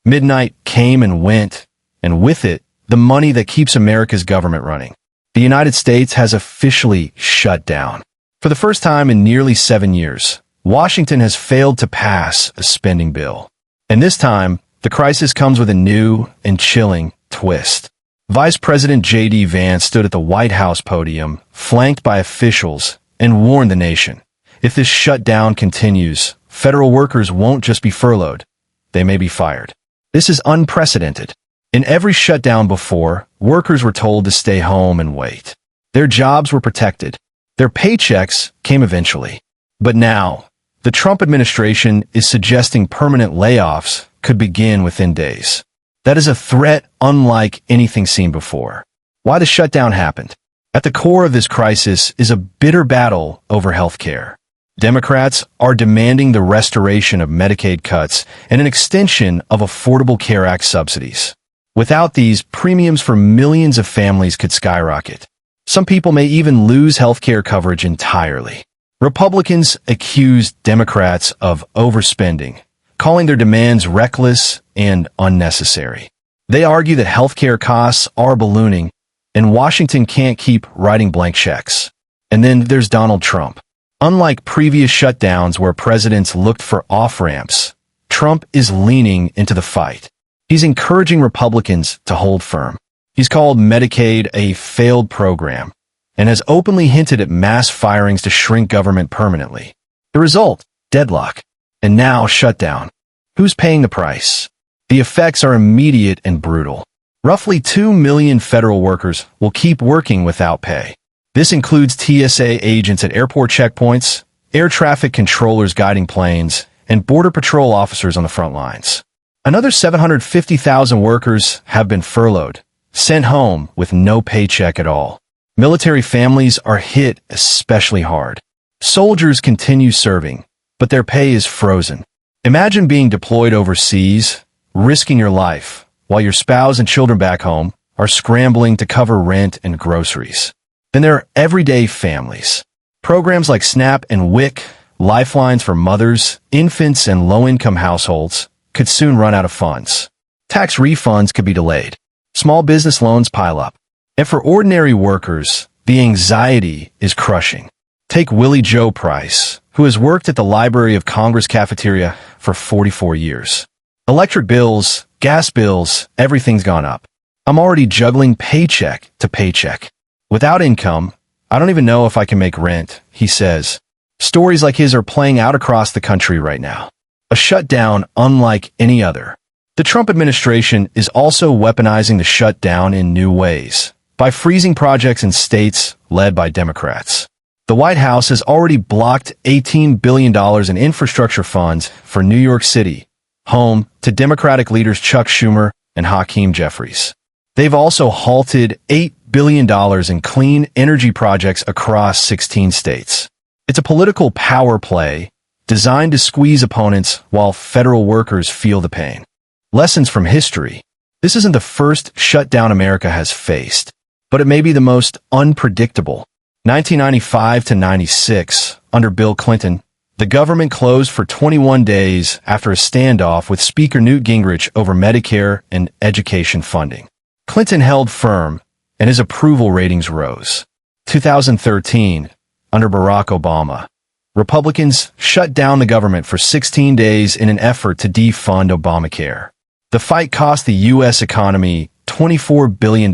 Midnight came and went, and with it, the money that keeps America's government running. The United States has officially shut down. For the first time in nearly 7 years, Washington has failed to pass a spending bill. And this time, the crisis comes with a new and chilling twist. Vice President J.D. Vance stood at the White House podium, flanked by officials, and warned the nation. If this shutdown continues, federal workers won't just be furloughed, they may be fired. This is unprecedented. In every shutdown before, workers were told to stay home and wait. Their jobs were protected. Their paychecks came eventually. But now, the Trump administration is suggesting permanent layoffs could begin within days. That is a threat unlike anything seen before. Why the shutdown happened? At the core of this crisis is a bitter battle over health care. Democrats are demanding the restoration of Medicaid cuts and an extension of Affordable Care Act subsidies. Without these, premiums for millions of families could skyrocket. Some people may even lose health care coverage entirely. Republicans accuse Democrats of overspending, calling their demands reckless and unnecessary. They argue that health care costs are ballooning, and Washington can't keep writing blank checks. And then there's Donald Trump. Unlike previous shutdowns where presidents looked for off-ramps, Trump is leaning into the fight. He's encouraging Republicans to hold firm. He's called Medicaid a failed program and has openly hinted at mass firings to shrink government permanently. The result, deadlock. And now shutdown. Who's paying the price? The effects are immediate and brutal. Roughly 2 million federal workers will keep working without pay. This includes TSA agents at airport checkpoints, air traffic controllers guiding planes, and Border Patrol officers on the front lines. Another 750,000 workers have been furloughed, sent home with no paycheck at all. Military families are hit especially hard. Soldiers continue serving, but their pay is frozen. Imagine being deployed overseas, risking your life, while your spouse and children back home are scrambling to cover rent and groceries. Then there are everyday families. Programs like SNAP and WIC, lifelines for mothers, infants, and low-income households, could soon run out of funds. Tax refunds could be delayed. Small business loans pile up. And for ordinary workers, the anxiety is crushing. Take Willie Joe Price, who has worked at the Library of Congress cafeteria for 44 years. Electric bills, gas bills, everything's gone up. I'm already juggling paycheck to paycheck. Without income, I don't even know if I can make rent, he says. Stories like his are playing out across the country right now. A shutdown unlike any other. The Trump administration is also weaponizing the shutdown in new ways, by freezing projects in states led by Democrats. The White House has already blocked $18 billion in infrastructure funds for New York City, home to Democratic leaders Chuck Schumer and Hakeem Jeffries. They've also halted $8 billion in clean energy projects across 16 states. It's a political power play designed to squeeze opponents while federal workers feel the pain. Lessons from history. This isn't the first shutdown America has faced, but it may be the most unpredictable. 1995 to 96, under Bill Clinton, the government closed for 21 days after a standoff with Speaker Newt Gingrich over Medicare and education funding. Clinton held firm, and his approval ratings rose. 2013, under Barack Obama, Republicans shut down the government for 16 days in an effort to defund Obamacare. The fight cost the U.S. economy $24 billion,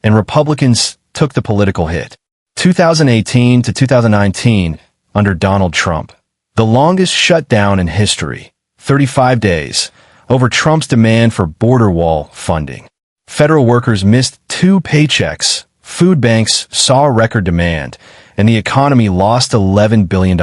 and Republicans took the political hit. 2018 to 2019, under Donald Trump, the longest shutdown in history, 35 days, over Trump's demand for border wall funding. Federal workers missed 2 paychecks, food banks saw record demand, and the economy lost $11 billion.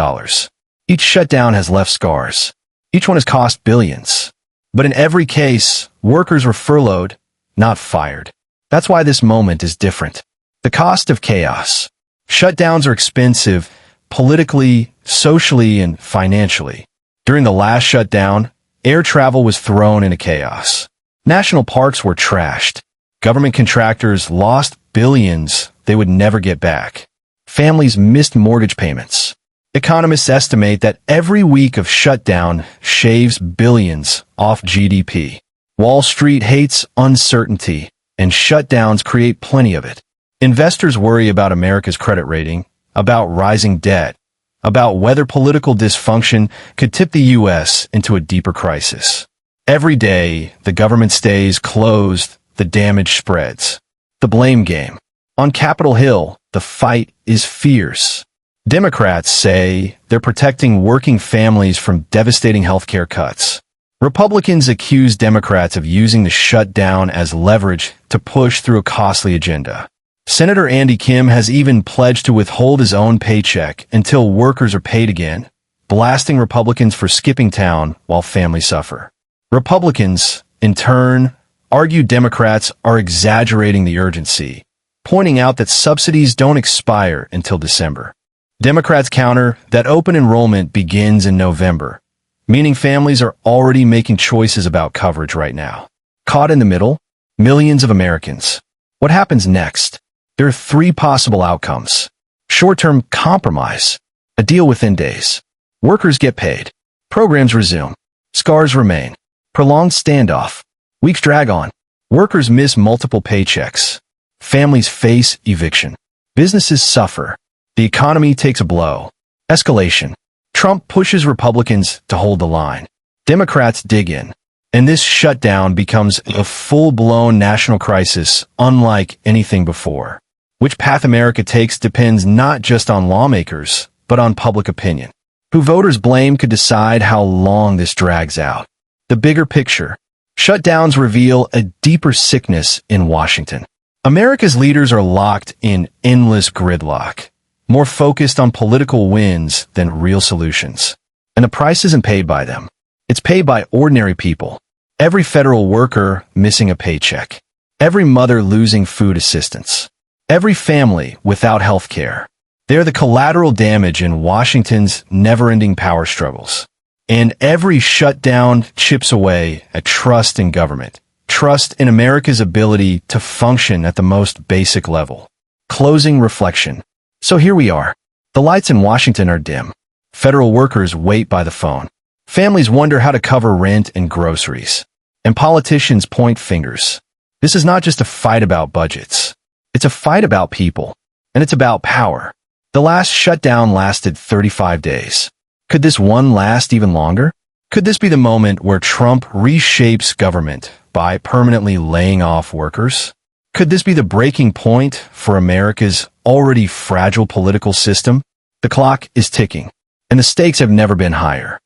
Each shutdown has left scars. Each one has cost billions. But in every case, workers were furloughed, not fired. That's why this moment is different. The cost of chaos. Shutdowns are expensive, politically, socially, and financially. During the last shutdown, air travel was thrown into chaos. National parks were trashed. Government contractors lost billions they would never get back. Families missed mortgage payments. Economists estimate that every week of shutdown shaves billions off GDP. Wall Street hates uncertainty, and shutdowns create plenty of it. Investors worry about America's credit rating, about rising debt, about whether political dysfunction could tip the U.S. into a deeper crisis. Every day, the government stays closed, the damage spreads. The blame game. On Capitol Hill, the fight is fierce. Democrats say they're protecting working families from devastating healthcare cuts. Republicans accuse Democrats of using the shutdown as leverage to push through a costly agenda. Senator Andy Kim has even pledged to withhold his own paycheck until workers are paid again, blasting Republicans for skipping town while families suffer. Republicans, in turn, argue Democrats are exaggerating the urgency, pointing out that subsidies don't expire until December. Democrats counter that open enrollment begins in November, meaning families are already making choices about coverage right now. Caught in the middle, millions of Americans. What happens next? There are three possible outcomes. Short-term compromise, a deal within days. Workers get paid. Programs resume. Scars remain. Prolonged standoff. Weeks drag on. Workers miss multiple paychecks. Families face eviction. Businesses suffer. The economy takes a blow. Escalation. Trump pushes Republicans to hold the line. Democrats dig in. And this shutdown becomes a full-blown national crisis unlike anything before. Which path America takes depends not just on lawmakers, but on public opinion. Who voters blame could decide how long this drags out. The bigger picture. Shutdowns reveal a deeper sickness in Washington. America's leaders are locked in endless gridlock, more focused on political wins than real solutions. And the price isn't paid by them. It's paid by ordinary people. Every federal worker missing a paycheck. Every mother losing food assistance. Every family without health care. They're the collateral damage in Washington's never-ending power struggles. And every shutdown chips away at trust in government, trust in America's ability to function at the most basic level. Closing reflection. So here we are. The lights in Washington are dim. Federal workers wait by the phone. Families wonder how to cover rent and groceries. And politicians point fingers. This is not just a fight about budgets. It's a fight about people. And it's about power. The last shutdown lasted 35 days. Could this one last even longer? Could this be the moment where Trump reshapes government by permanently laying off workers? Could this be the breaking point for America's already fragile political system? The clock is ticking, and the stakes have never been higher.